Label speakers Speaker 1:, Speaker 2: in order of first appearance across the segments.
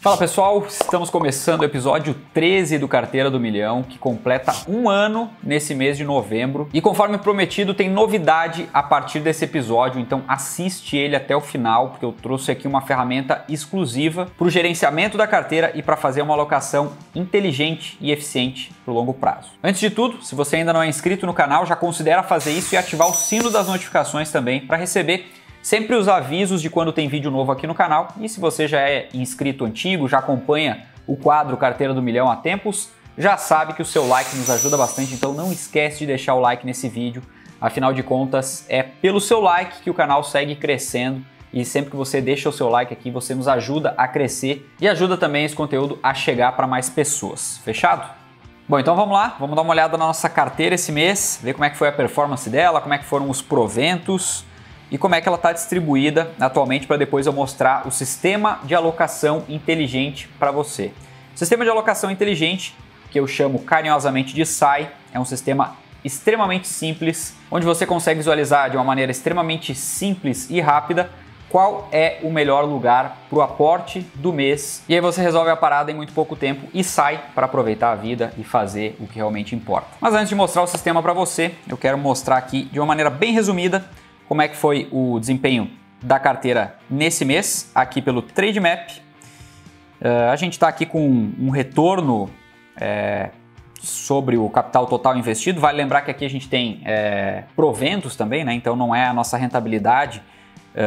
Speaker 1: Fala pessoal, estamos começando o episódio 13 do Carteira do Milhão, que completa um ano nesse mês de novembro. E conforme prometido, tem novidade a partir desse episódio, então assiste ele até o final, porque eu trouxe aqui uma ferramenta exclusiva para o gerenciamento da carteira e para fazer uma alocação inteligente e eficiente para o longo prazo. Antes de tudo, se você ainda não é inscrito no canal, já considera fazer isso e ativar o sino das notificações também para receber sempre os avisos de quando tem vídeo novo aqui no canal. E se você já é inscrito antigo, já acompanha o quadro Carteira do Milhão há tempos, já sabe que o seu like nos ajuda bastante, então não esquece de deixar o like nesse vídeo. Afinal de contas, é pelo seu like que o canal segue crescendo e sempre que você deixa o seu like aqui, você nos ajuda a crescer e ajuda também esse conteúdo a chegar para mais pessoas. Fechado? Bom, então vamos lá, vamos dar uma olhada na nossa carteira esse mês, ver como é que foi a performance dela, como é que foram os proventos e como é que ela está distribuída atualmente, para depois eu mostrar o sistema de alocação inteligente para você. O sistema de alocação inteligente, que eu chamo carinhosamente de SAI, é um sistema extremamente simples, onde você consegue visualizar de uma maneira extremamente simples e rápida qual é o melhor lugar para o aporte do mês. E aí você resolve a parada em muito pouco tempo e sai para aproveitar a vida e fazer o que realmente importa. Mas antes de mostrar o sistema para você, eu quero mostrar aqui de uma maneira bem resumida como é que foi o desempenho da carteira nesse mês, aqui pelo Trademap. A gente está aqui com um retorno sobre o capital total investido. Vale lembrar que aqui a gente tem proventos também, né? Então não é a nossa rentabilidade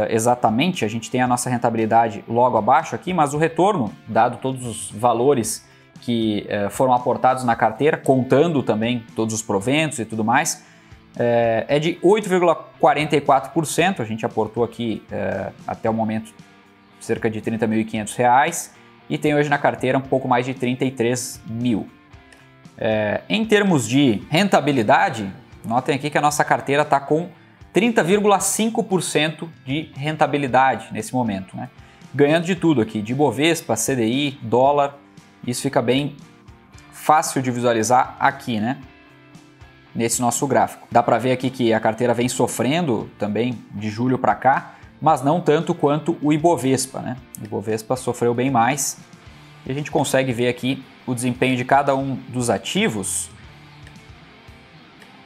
Speaker 1: exatamente, a gente tem a nossa rentabilidade logo abaixo aqui, mas o retorno, dado todos os valores que foram aportados na carteira, contando também todos os proventos e tudo mais, é de 8,44%, a gente aportou aqui até o momento cerca de R$ 30.500 e tem hoje na carteira um pouco mais de 33 mil. Em termos de rentabilidade, notem aqui que a nossa carteira está com 30,5% de rentabilidade nesse momento, né? Ganhando de tudo aqui, de Bovespa, CDI, dólar, isso fica bem fácil de visualizar aqui, né? Nesse nosso gráfico. Dá para ver aqui que a carteira vem sofrendo também de julho para cá, mas não tanto quanto o Ibovespa, né? O Ibovespa sofreu bem mais e a gente consegue ver aqui o desempenho de cada um dos ativos.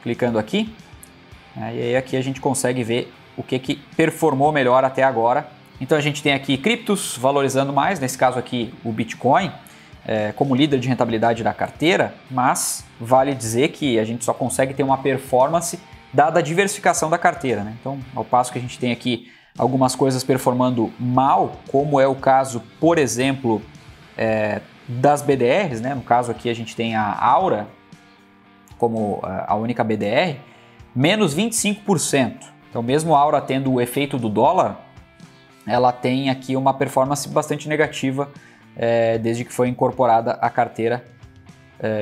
Speaker 1: Clicando aqui, e aí aqui a gente consegue ver o que performou melhor até agora. Então a gente tem aqui criptos valorizando mais, nesse caso aqui o Bitcoin, como líder de rentabilidade da carteira, mas vale dizer que a gente só consegue ter uma performance dada a diversificação da carteira, né? Então, ao passo que a gente tem aqui algumas coisas performando mal, como é o caso, por exemplo, das BDRs, né? No caso aqui a gente tem a Aura como a única BDR, menos 25%. Então, mesmo a Aura tendo o efeito do dólar, ela tem aqui uma performance bastante negativa desde que foi incorporada à carteira,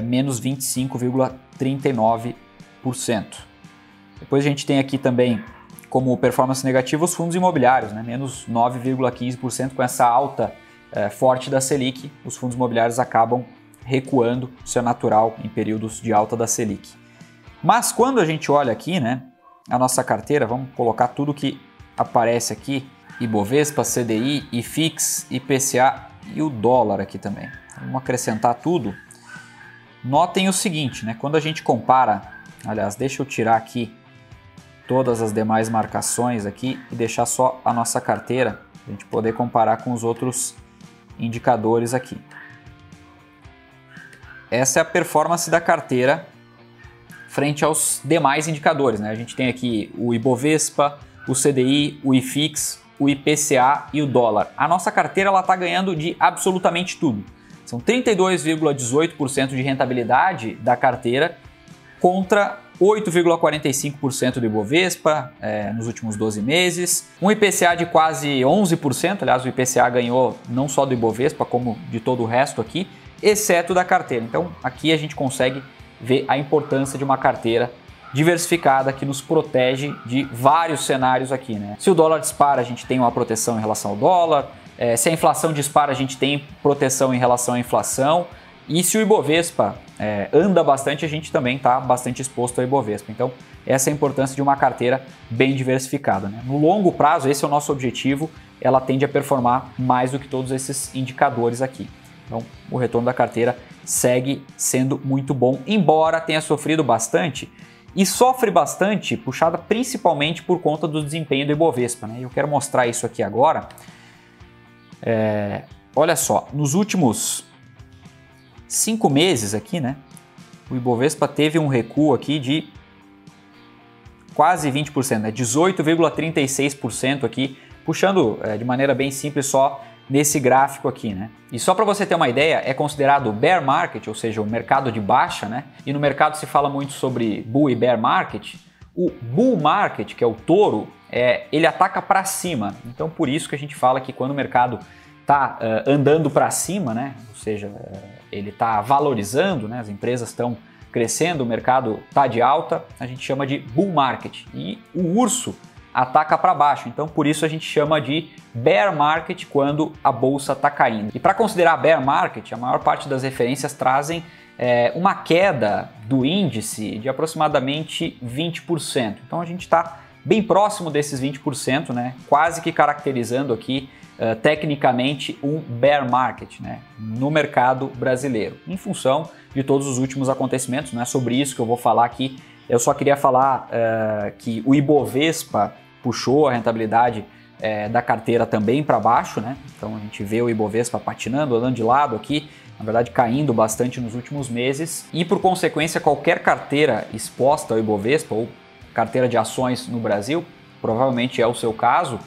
Speaker 1: menos 25,39%. Depois a gente tem aqui também como performance negativa os fundos imobiliários, né? Menos 9,15%. Com essa alta forte da Selic, os fundos imobiliários acabam recuando, isso é natural em períodos de alta da Selic. Mas quando a gente olha aqui, né, a nossa carteira, vamos colocar tudo que aparece aqui, Ibovespa, CDI, IFIX, IPCA e o dólar aqui também. Vamos acrescentar tudo. Notem o seguinte, né? Quando a gente compara, aliás, deixa eu tirar aqui todas as demais marcações aqui e deixar só a nossa carteira, para a gente poder comparar com os outros indicadores aqui. Essa é a performance da carteira frente aos demais indicadores, né? A gente tem aqui o Ibovespa, o CDI, o IFIX, o IPCA e o dólar. A nossa carteira está ganhando de absolutamente tudo. São 32,18% de rentabilidade da carteira contra 8,45% do Ibovespa nos últimos 12 meses. Um IPCA de quase 11%, aliás, o IPCA ganhou não só do Ibovespa, como de todo o resto aqui, exceto da carteira. Então, aqui a gente consegue ver a importância de uma carteira diversificada que nos protege de vários cenários aqui, né? Se o dólar dispara, a gente tem uma proteção em relação ao dólar. Se a inflação dispara, a gente tem proteção em relação à inflação. E se o Ibovespa anda bastante, a gente também está bastante exposto ao Ibovespa. Então, essa é a importância de uma carteira bem diversificada, né? No longo prazo, esse é o nosso objetivo, ela tende a performar mais do que todos esses indicadores aqui. Então, o retorno da carteira segue sendo muito bom, embora tenha sofrido bastante, e sofre bastante puxada principalmente por conta do desempenho do Ibovespa, né? Eu quero mostrar isso aqui agora. Olha só, nos últimos 5 meses aqui, né, o Ibovespa teve um recuo aqui de quase 20%, né, 18,36% aqui, puxando de maneira bem simples só nesse gráfico aqui, né? E só para você ter uma ideia, é considerado bear market, ou seja, o mercado de baixa, né? E no mercado se fala muito sobre bull e bear market. O bull market, que é o touro, ele ataca para cima. Então, por isso que a gente fala que quando o mercado está andando para cima, né? Ou seja, ele está valorizando, né? As empresas estão crescendo, o mercado está de alta, a gente chama de bull market. E o urso ataca para baixo, então por isso a gente chama de bear market quando a bolsa está caindo. E para considerar bear market, a maior parte das referências trazem uma queda do índice de aproximadamente 20%. Então a gente está bem próximo desses 20%, né? Quase que caracterizando aqui tecnicamente um bear market, né? No mercado brasileiro, em função de todos os últimos acontecimentos. Não é sobre isso que eu vou falar aqui. Eu só queria falar que o Ibovespa puxou a rentabilidade da carteira também para baixo, né? Então a gente vê o Ibovespa patinando, andando de lado aqui, na verdade caindo bastante nos últimos meses, e por consequência qualquer carteira exposta ao Ibovespa ou carteira de ações no Brasil, provavelmente é o seu caso,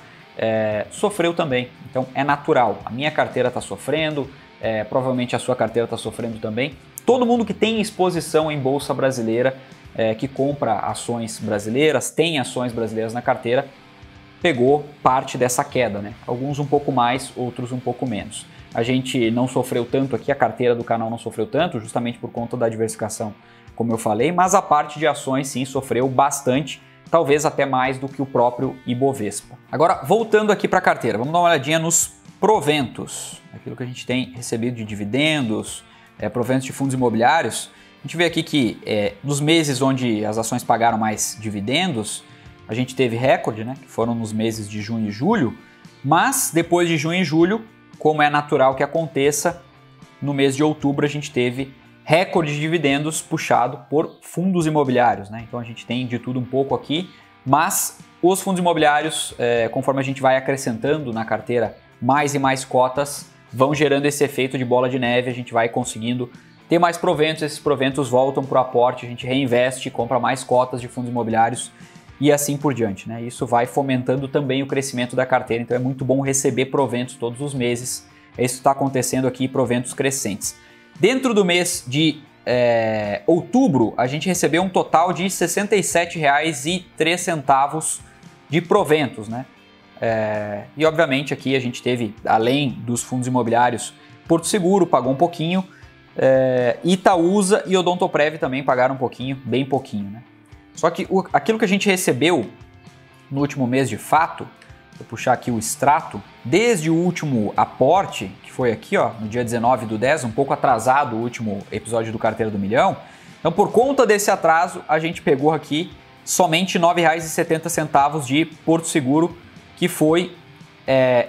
Speaker 1: sofreu também. Então é natural, a minha carteira está sofrendo, provavelmente a sua carteira está sofrendo também. Todo mundo que tem exposição em bolsa brasileira, que compra ações brasileiras, tem ações brasileiras na carteira, pegou parte dessa queda, né? Alguns um pouco mais, outros um pouco menos. A gente não sofreu tanto aqui, a carteira do canal não sofreu tanto, justamente por conta da diversificação, como eu falei, mas a parte de ações sim sofreu bastante, talvez até mais do que o próprio Ibovespa. Agora, voltando aqui para a carteira, vamos dar uma olhadinha nos proventos, aquilo que a gente tem recebido de dividendos, proventos de fundos imobiliários. A gente vê aqui que nos meses onde as ações pagaram mais dividendos, a gente teve recorde, né, que foram nos meses de junho e julho, mas depois de junho e julho, como é natural que aconteça, no mês de outubro a gente teve recorde de dividendos puxado por fundos imobiliários, né? Então a gente tem de tudo um pouco aqui, mas os fundos imobiliários, conforme a gente vai acrescentando na carteira mais e mais cotas, vão gerando esse efeito de bola de neve, a gente vai conseguindo ter mais proventos, esses proventos voltam para o aporte, a gente reinveste, compra mais cotas de fundos imobiliários e assim por diante, né? Isso vai fomentando também o crescimento da carteira, então é muito bom receber proventos todos os meses. Isso está acontecendo aqui, proventos crescentes. Dentro do mês de outubro, a gente recebeu um total de R$ 67,03 de proventos, né? E obviamente aqui a gente teve, além dos fundos imobiliários, Porto Seguro pagou um pouquinho, Itaúsa e Odontoprev também pagaram um pouquinho, bem pouquinho, né? Só que aquilo que a gente recebeu no último mês de fato, vou puxar aqui o extrato, desde o último aporte, que foi aqui ó, no dia 19/10, um pouco atrasado o último episódio do Carteira do Milhão. Então por conta desse atraso, a gente pegou aqui somente R$ 9,70 de Porto Seguro, que foi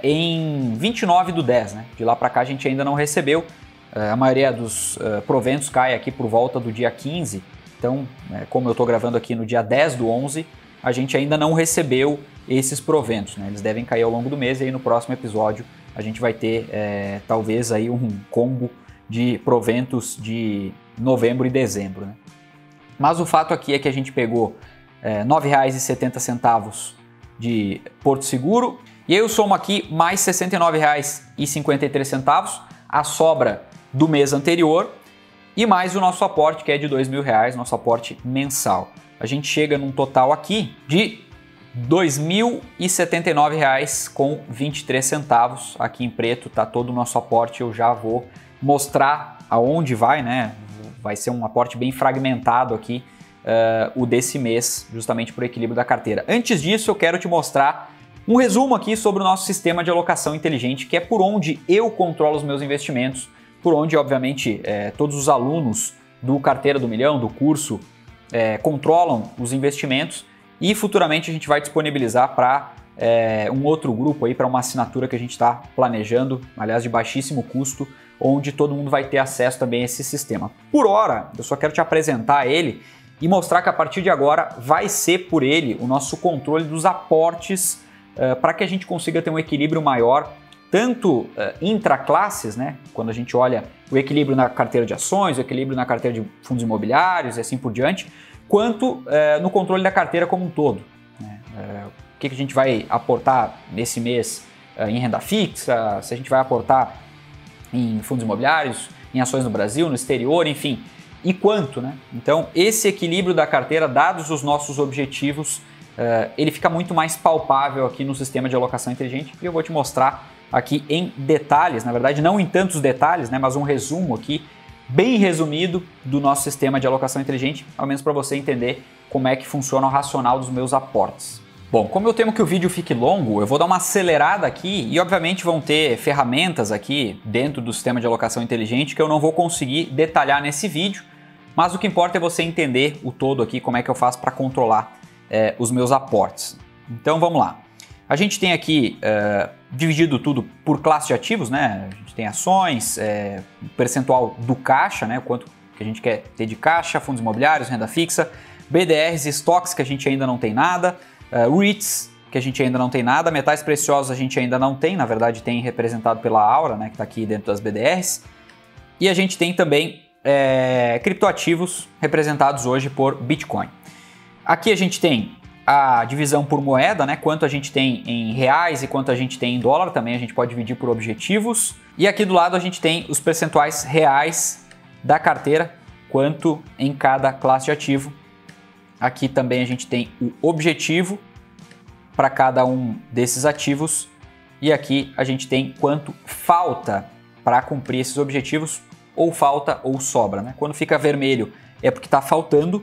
Speaker 1: em 29/10, né? De lá para cá a gente ainda não recebeu. A maioria dos proventos cai aqui por volta do dia 15, então como eu estou gravando aqui no dia 10/11, a gente ainda não recebeu esses proventos, né? Eles devem cair ao longo do mês e aí no próximo episódio a gente vai ter talvez aí um combo de proventos de novembro e dezembro, né? Mas o fato aqui é que a gente pegou R$ 9,70 de Porto Seguro e aí eu somo aqui mais R$ 69,53, a sobra do mês anterior e mais o nosso aporte que é de R$ 2.000, nosso aporte mensal. A gente chega num total aqui de R$ 2.079,23. Aqui em preto está todo o nosso aporte, eu já vou mostrar aonde vai, né? Vai ser um aporte bem fragmentado aqui, o desse mês, justamente por equilíbrio da carteira. Antes disso, eu quero te mostrar um resumo aqui sobre o nosso sistema de alocação inteligente, que é por onde eu controlo os meus investimentos, por onde, obviamente, todos os alunos do Carteira do Milhão, do curso, controlam os investimentos e futuramente a gente vai disponibilizar para um outro grupo aí para uma assinatura que a gente está planejando, aliás, de baixíssimo custo, onde todo mundo vai ter acesso também a esse sistema. Por hora, eu só quero te apresentar ele e mostrar que a partir de agora vai ser por ele o nosso controle dos aportes para que a gente consiga ter um equilíbrio maior, tanto intraclasses, né, quando a gente olha o equilíbrio na carteira de ações, o equilíbrio na carteira de fundos imobiliários e assim por diante, quanto no controle da carteira como um todo. Né? O que a gente vai aportar nesse mês em renda fixa, se a gente vai aportar em fundos imobiliários, em ações no Brasil, no exterior, enfim, e quanto, né? Então, esse equilíbrio da carteira, dados os nossos objetivos, ele fica muito mais palpável aqui no sistema de alocação inteligente e eu vou te mostrar aqui em detalhes, na verdade não em tantos detalhes, né, mas um resumo aqui, bem resumido, do nosso sistema de alocação inteligente, ao menos para você entender como é que funciona o racional dos meus aportes. Bom, como eu temo que o vídeo fique longo, eu vou dar uma acelerada aqui e obviamente vão ter ferramentas aqui dentro do sistema de alocação inteligente que eu não vou conseguir detalhar nesse vídeo, mas o que importa é você entender o todo aqui, como é que eu faço para controlar os meus aportes. Então vamos lá. A gente tem aqui dividido tudo por classe de ativos, né? A gente tem ações, o percentual do caixa, né? O quanto que a gente quer ter de caixa, fundos imobiliários, renda fixa, BDRs, estoques que a gente ainda não tem nada, REITs que a gente ainda não tem nada, metais preciosos a gente ainda não tem, na verdade tem representado pela Aura, né? Que está aqui dentro das BDRs. E a gente tem também criptoativos representados hoje por Bitcoin. Aqui a gente tem a divisão por moeda, né? Quanto a gente tem em reais e quanto a gente tem em dólar, também a gente pode dividir por objetivos. E aqui do lado a gente tem os percentuais reais da carteira, quanto em cada classe de ativo. Aqui também a gente tem o objetivo para cada um desses ativos. E aqui a gente tem quanto falta para cumprir esses objetivos, ou falta ou sobra, né? Quando fica vermelho é porque está faltando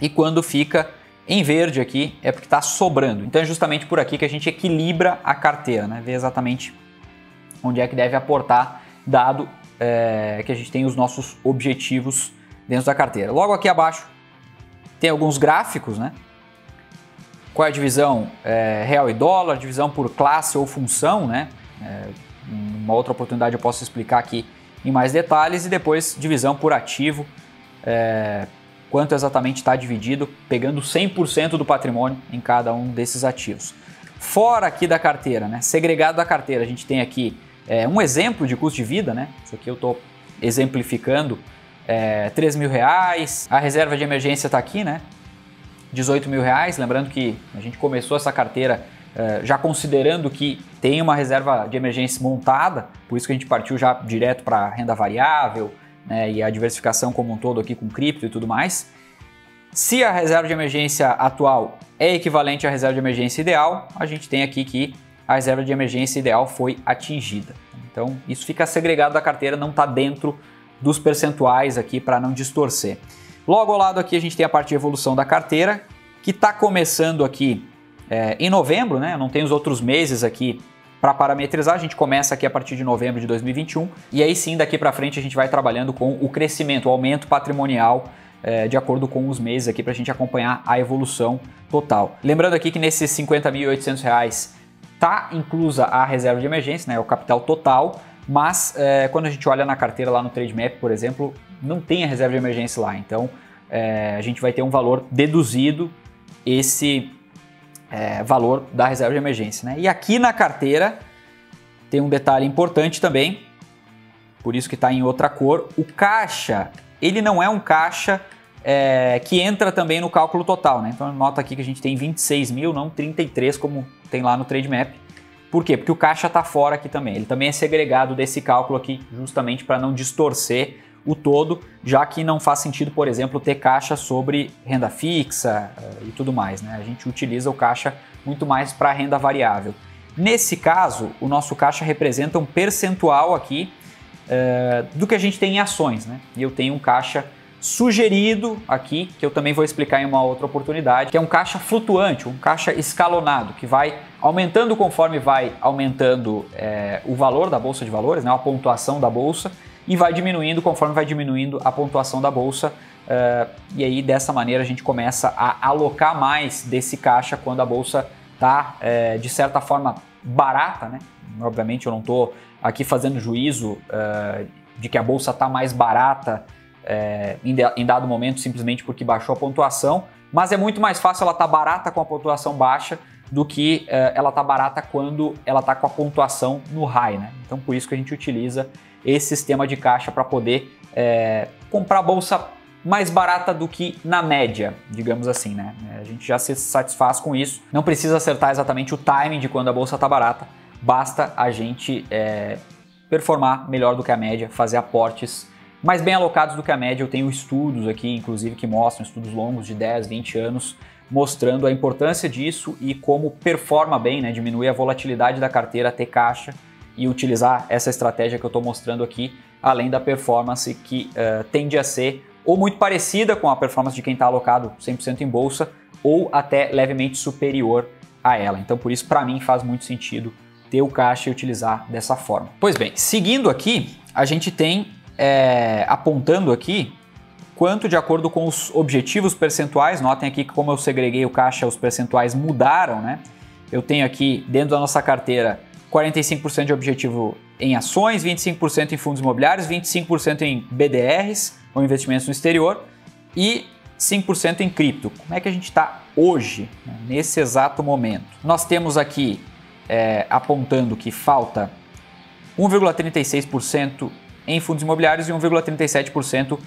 Speaker 1: e quando fica em verde aqui é porque está sobrando. Então é justamente por aqui que a gente equilibra a carteira, né? Vê exatamente onde é que deve aportar, dado que a gente tem os nossos objetivos dentro da carteira. Logo aqui abaixo tem alguns gráficos, né? Qual é a divisão real e dólar, divisão por classe ou função, né? Uma outra oportunidade eu posso explicar aqui em mais detalhes, e depois divisão por ativo, quanto exatamente está dividido, pegando 100% do patrimônio em cada um desses ativos. Fora aqui da carteira, né, segregado da carteira, a gente tem aqui um exemplo de custo de vida, né? Isso aqui eu estou exemplificando, R$3.000, a reserva de emergência está aqui, né? R$18.000, lembrando que a gente começou essa carteira já considerando que tem uma reserva de emergência montada, por isso que a gente partiu já direto para renda variável, né, e a diversificação como um todo aqui com cripto e tudo mais. Se a reserva de emergência atual é equivalente à reserva de emergência ideal, a gente tem aqui que a reserva de emergência ideal foi atingida. Então isso fica segregado da carteira, não está dentro dos percentuais aqui para não distorcer. Logo ao lado aqui a gente tem a parte de evolução da carteira, que está começando aqui em novembro, né? Não tem os outros meses aqui para parametrizar, a gente começa aqui a partir de novembro de 2021 e aí sim daqui para frente a gente vai trabalhando com o crescimento, o aumento patrimonial de acordo com os meses aqui para a gente acompanhar a evolução total. Lembrando aqui que nesses R$50.800 está inclusa a reserva de emergência, né? O capital total, mas quando a gente olha na carteira lá no Trademap, por exemplo, não tem a reserva de emergência lá, então a gente vai ter um valor deduzido, esse valor da reserva de emergência, né? E aqui na carteira tem um detalhe importante também, por isso que está em outra cor. O caixa, ele não é um caixa que entra também no cálculo total, né? Então nota aqui que a gente tem 26 mil, não 33 como tem lá no Trademap. Por quê? Porque o caixa está fora aqui também. Ele também é segregado desse cálculo aqui justamente para não distorcer o todo, já que não faz sentido, por exemplo, ter caixa sobre renda fixa e tudo mais, né? A gente utiliza o caixa muito mais para renda variável. Nesse caso, o nosso caixa representa um percentual aqui do que a gente tem em ações, né? E eu tenho um caixa sugerido aqui, que eu também vou explicar em uma outra oportunidade, que é um caixa flutuante, um caixa escalonado, que vai aumentando conforme vai aumentando o valor da bolsa de valores, né? A pontuação da bolsa, e vai diminuindo conforme vai diminuindo a pontuação da bolsa, e aí dessa maneira a gente começa a alocar mais desse caixa quando a bolsa tá, de certa forma, barata, né? Obviamente eu não estou aqui fazendo juízo de que a bolsa está mais barata em dado momento simplesmente porque baixou a pontuação, mas é muito mais fácil ela estar barata com a pontuação baixa do que ela tá barata quando ela tá com a pontuação no high, né? Então por isso que a gente utiliza esse sistema de caixa para poder comprar a bolsa mais barata do que na média, digamos assim, né? A gente já se satisfaz com isso, não precisa acertar exatamente o timing de quando a bolsa tá barata, basta a gente performar melhor do que a média, fazer aportes mais bem alocados do que a média. Eu tenho estudos aqui, inclusive, que mostram, estudos longos de 10, 20 anos, mostrando a importância disso e como performa bem, né? Diminuir a volatilidade da carteira, ter caixa e utilizar essa estratégia que eu estou mostrando aqui, além da performance que tende a ser ou muito parecida com a performance de quem está alocado 100% em bolsa ou até levemente superior a ela. Então, por isso, para mim, faz muito sentido ter o caixa e utilizar dessa forma. Pois bem, seguindo aqui, a gente tem, apontando aqui, quanto de acordo com os objetivos percentuais, notem aqui que como eu segreguei o caixa, os percentuais mudaram, né? Eu tenho aqui dentro da nossa carteira 45% de objetivo em ações, 25% em fundos imobiliários, 25% em BDRs, ou investimentos no exterior, e 5% em cripto. Como é que a gente está hoje, né, nesse exato momento? Nós temos aqui apontando que falta 1,36% em fundos imobiliários e 1,37%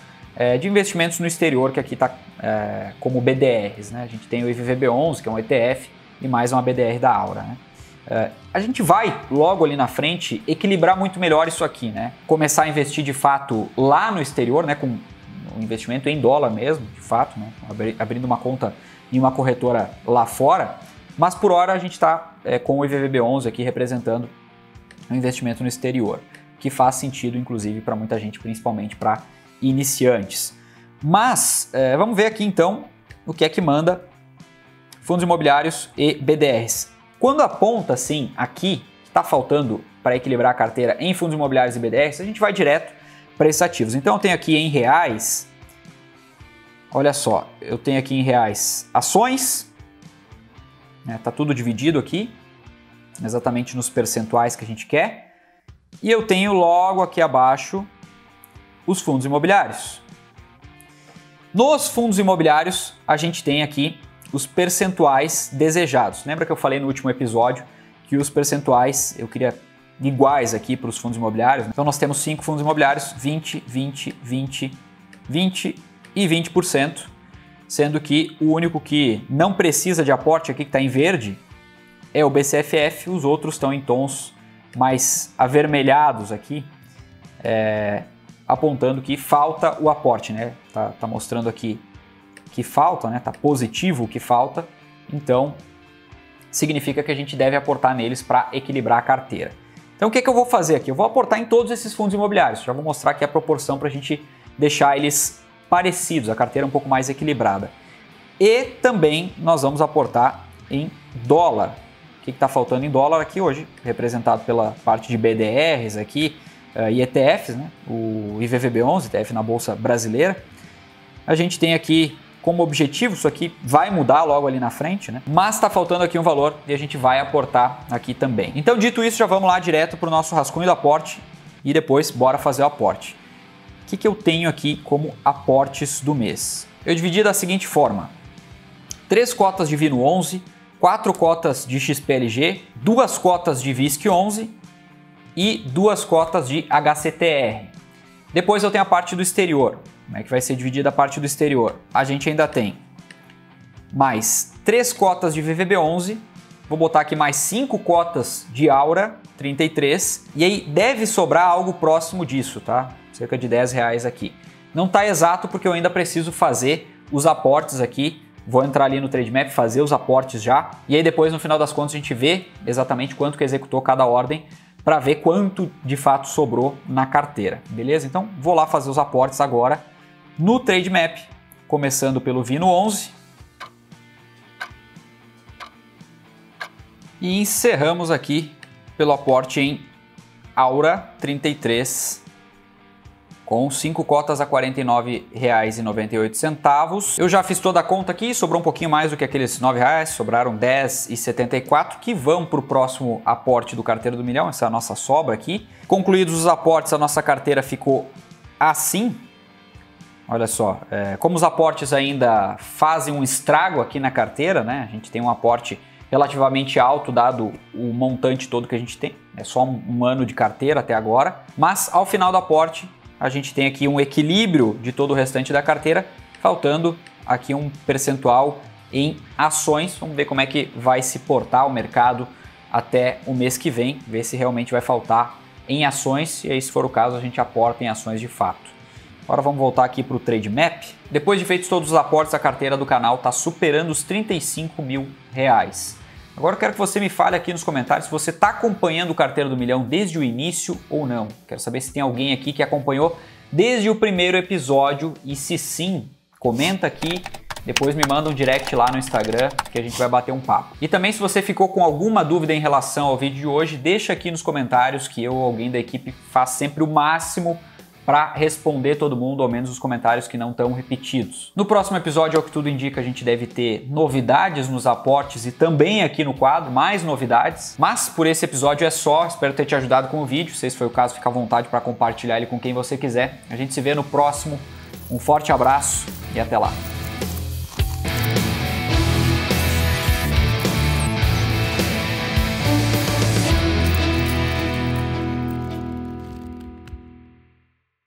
Speaker 1: de investimentos no exterior, que aqui está como BDRs, né? A gente tem o IVVB11, que é um ETF, e mais uma BDR da Aura, né? A gente vai logo ali na frente equilibrar muito melhor isso aqui, né? Começar a investir de fato lá no exterior, né? Com um investimento em dólar mesmo, de fato, né? Abrindo uma conta em uma corretora lá fora, mas por hora a gente está com o IVVB11 aqui representando um investimento no exterior, que faz sentido inclusive para muita gente, principalmente para iniciantes. Mas vamos ver aqui então o que é que manda fundos imobiliários e BDRs. Quando aponta assim aqui, está faltando para equilibrar a carteira em fundos imobiliários e BDRs, a gente vai direto para esses ativos. Então eu tenho aqui em reais, olha só, eu tenho aqui em reais ações, né, tá tudo dividido aqui, exatamente nos percentuais que a gente quer, e eu tenho logo aqui abaixo os fundos imobiliários. Nos fundos imobiliários a gente tem aqui os percentuais desejados. Lembra que eu falei no último episódio que os percentuais eu queria iguais aqui para os fundos imobiliários? Então nós temos 5 fundos imobiliários, 20, 20, 20, 20 e 20%, sendo que o único que não precisa de aporte aqui, que está em verde, é o BCFF, os outros estão em tons mais avermelhados aqui, apontando que falta o aporte, né? Tá mostrando aqui que falta, né? Tá positivo o que falta, então significa que a gente deve aportar neles para equilibrar a carteira. Então o que eu vou fazer aqui? Eu vou aportar em todos esses fundos imobiliários, já vou mostrar aqui a proporção para a gente deixar eles parecidos, a carteira um pouco mais equilibrada. E também nós vamos aportar em dólar. O que está faltando em dólar aqui hoje? Representado pela parte de BDRs aqui e ETFs, né? O IVVB11, ETF na Bolsa Brasileira. A gente tem aqui como objetivo, isso aqui vai mudar logo ali na frente, né? Mas está faltando aqui um valor e a gente vai aportar aqui também. Então, dito isso, já vamos lá direto para o nosso rascunho do aporte e depois bora fazer o aporte. O que eu tenho aqui como aportes do mês? Eu dividi da seguinte forma: 3 cotas de Vino 11, 4 cotas de XPLG, 2 cotas de VISC 11 e 2 cotas de HCTR. Depois eu tenho a parte do exterior. Como é que vai ser dividida a parte do exterior? A gente ainda tem mais 3 cotas de VVB11, vou botar aqui mais 5 cotas de Aura 33, e aí deve sobrar algo próximo disso, tá? Cerca de R$10 aqui. Não tá exato porque eu ainda preciso fazer os aportes aqui, vou entrar ali no Trademap, fazer os aportes já, e aí depois no final das contas a gente vê exatamente quanto que executou cada ordem, para ver quanto de fato sobrou na carteira, beleza? Então vou lá fazer os aportes agora no Trademap, começando pelo Vino 11 e encerramos aqui pelo aporte em Aura 33 com 5 cotas a R$ 49,98. Eu já fiz toda a conta aqui, sobrou um pouquinho mais do que aqueles R$ 9, sobraram R$ 10,74, que vão para o próximo aporte do Carteira do Milhão, essa é a nossa sobra aqui. Concluídos os aportes, a nossa carteira ficou assim. Olha só, como os aportes ainda fazem um estrago aqui na carteira, né? A gente tem um aporte relativamente alto dado o montante todo que a gente tem. É só um ano de carteira até agora, mas ao final do aporte a gente tem aqui um equilíbrio de todo o restante da carteira, faltando aqui um percentual em ações. Vamos ver como é que vai se portar o mercado até o mês que vem, ver se realmente vai faltar em ações, e aí se for o caso a gente aporta em ações de fato. Agora vamos voltar aqui para o Trade Map. Depois de feitos todos os aportes, a carteira do canal está superando os R$ 35 mil. Agora eu quero que você me fale aqui nos comentários se você está acompanhando o Carteira do Milhão desde o início ou não. Quero saber se tem alguém aqui que acompanhou desde o primeiro episódio e se sim, comenta aqui, depois me manda um direct lá no Instagram que a gente vai bater um papo. E também se você ficou com alguma dúvida em relação ao vídeo de hoje, deixa aqui nos comentários que eu ou alguém da equipe faz sempre o máximo para responder todo mundo, ao menos os comentários que não estão repetidos. No próximo episódio, ao que tudo indica, a gente deve ter novidades nos aportes e também aqui no quadro, mais novidades. Mas por esse episódio é só, espero ter te ajudado com o vídeo. Se esse foi o caso, fica à vontade para compartilhar ele com quem você quiser. A gente se vê no próximo. Um forte abraço e até lá.